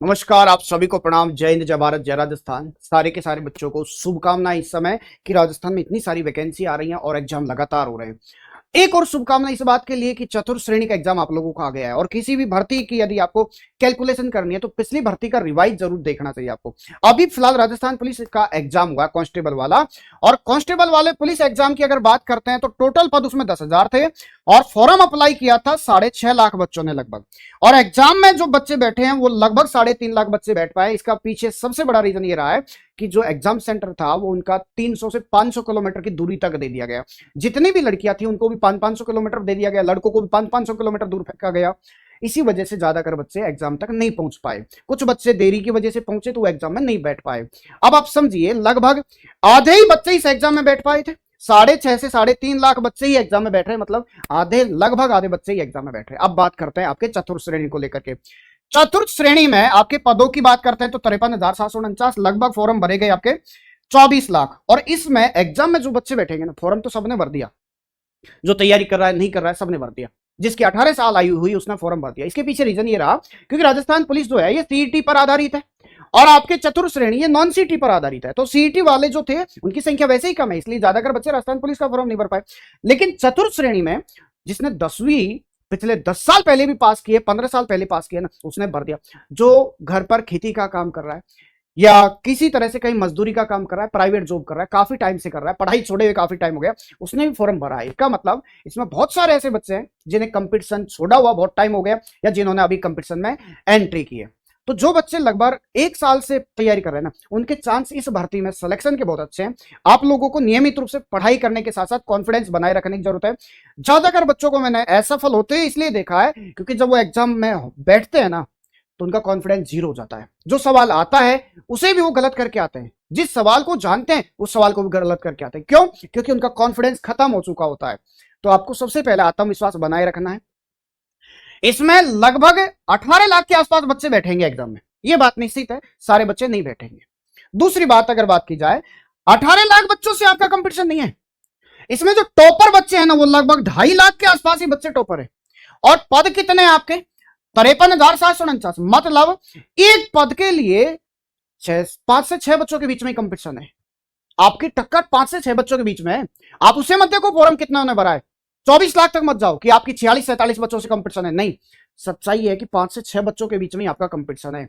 नमस्कार, आप सभी को प्रणाम। जय हिंद, जय भारत, जय राजस्थान। सारे के सारे बच्चों को शुभकामनाएं इस समय कि राजस्थान में इतनी सारी वैकेंसी आ रही हैं और एग्जाम लगातार हो रहे हैं। एक और शुभकामना इस बात के लिए कि चतुर्थ श्रेणी का एग्जाम आप लोगों को आ गया है और किसी भी भर्ती की यदि आपको कैलकुलेशन करनी है तो पिछली भर्ती का रिवाइज जरूर देखना चाहिए आपको। अभी फिलहाल राजस्थान पुलिस का एग्जाम हुआ कांस्टेबल वाला, और कांस्टेबल वाले पुलिस एग्जाम की अगर बात करते हैं तो टोटल पद उसमें 10,000 थे और फॉर्म अप्लाई किया था 6.5 लाख बच्चों ने लगभग। और एग्जाम में जो बच्चे बैठे हैं वो लगभग 3.5 लाख बच्चे बैठ पाए। इसका पीछे सबसे बड़ा रीजन ये रहा है कि जो एग्जाम सेंटर था वो उनका 300 से 500 किलोमीटर की दूरी तक दे दिया गया। जितनी भी लड़कियां थी उनको भी 500 किलोमीटर दे दिया गया, लड़कों को भी 500 किलोमीटर दूर फेंका गया। इसी वजह से ज्यादातर बच्चे एग्जाम तक नहीं पहुंच पाए। कुछ बच्चे देरी की वजह से पहुंचे तो वो एग्जाम में नहीं बैठ पाए। अब आप समझिए, लगभग आधे ही बच्चे इस एग्जाम में बैठ पाए थे। 6.5 से 3.5 लाख बच्चे ही एग्जाम में बैठ रहे, मतलब लगभग आधे बच्चे ही एग्जाम में बैठ रहे। अब बात करते हैं आपके चतुर्थ श्रेणी को लेकर के। चतुर्थ श्रेणी में आपके पदों की बात करते हैं तो 53,749 लगभग फॉर्म भरे गए आपके 24 लाख। और इसमें एग्जाम में जो बच्चे बैठेंगे ना, फॉर्म तो सबने भर दिया, जो तैयारी कर रहा है नहीं कर रहा है सबने भर दिया। जिसकी 18 साल आयु हुई उसने फॉर्म भर दिया। इसके पीछे रीजन ये रहा क्योंकि राजस्थान पुलिस जो है ये सीईटी पर आधारित है और आपके चतुर्थ श्रेणी ये नॉन सीईटी पर आधारित है। तो सीईटी वाले जो थे उनकी संख्या वैसे ही कम है, इसलिए ज्यादातर बच्चे राजस्थान पुलिस का फॉर्म नहीं भर पाए। लेकिन चतुर्थ श्रेणी में जिसने 10वीं पिछले 10 साल पहले भी पास किए, 15 साल पहले पास किया ना, उसने भर दिया। जो घर पर खेती का काम कर रहा है या किसी तरह से कहीं मजदूरी का काम कर रहा है, प्राइवेट जॉब कर रहा है, काफी टाइम से कर रहा है, पढ़ाई छोड़े हुए काफी टाइम हो गया, उसने भी फॉर्म भरा है। इसका मतलब इसमें बहुत सारे ऐसे बच्चे हैं जिन्हें कंपटीशन छोड़ा हुआ बहुत टाइम हो गया या जिन्होंने अभी कंपटीशन में एंट्री की है। तो जो बच्चे लगभग 1 साल से तैयारी कर रहे हैं ना, उनके चांस इस भर्ती में सिलेक्शन के बहुत अच्छे हैं। आप लोगों को नियमित रूप से पढ़ाई करने के साथ साथ कॉन्फिडेंस बनाए रखने की जरूरत है। ज्यादातर बच्चों को मैंने असफल होते ही इसलिए देखा है क्योंकि जब वो एग्जाम में बैठते हैं ना तो उनका कॉन्फिडेंस जीरो हो जाता है। जो सवाल आता है उसे भी वो गलत करके आते हैं, जिस सवाल को जानते हैं उस सवाल को भी गलत करके आते हैं। क्यों? क्योंकि उनका कॉन्फिडेंस खत्म हो चुका होता है। तो आपको सबसे पहले आत्मविश्वास बनाए रखना है। इसमें लगभग 18 लाख के आसपास बच्चे बैठेंगे एग्जाम में, यह बात निश्चित है, सारे बच्चे नहीं बैठेंगे। दूसरी बात अगर बात की जाए, 18 लाख बच्चों से आपका कंपटीशन नहीं है। इसमें जो टॉपर बच्चे हैं ना वो लगभग 2.5 लाख के आसपास ही बच्चे टॉपर है। और पद कितने हैं आपके? 53,749। मतलब एक पद के लिए 5 से 6 बच्चों के बीच में कंपटीशन है। आपकी टक्कर 5 से 6 बच्चों के बीच में है। आप उसे मत देखो फॉर्म कितना उन्हें भरा है, 24 लाख तक मत जाओ कि आपकी 46-47 बच्चों से कंपटीशन है। नहीं, सच्चाई है कि 5 से 6 बच्चों के बीच में आपका कंपटीशन है।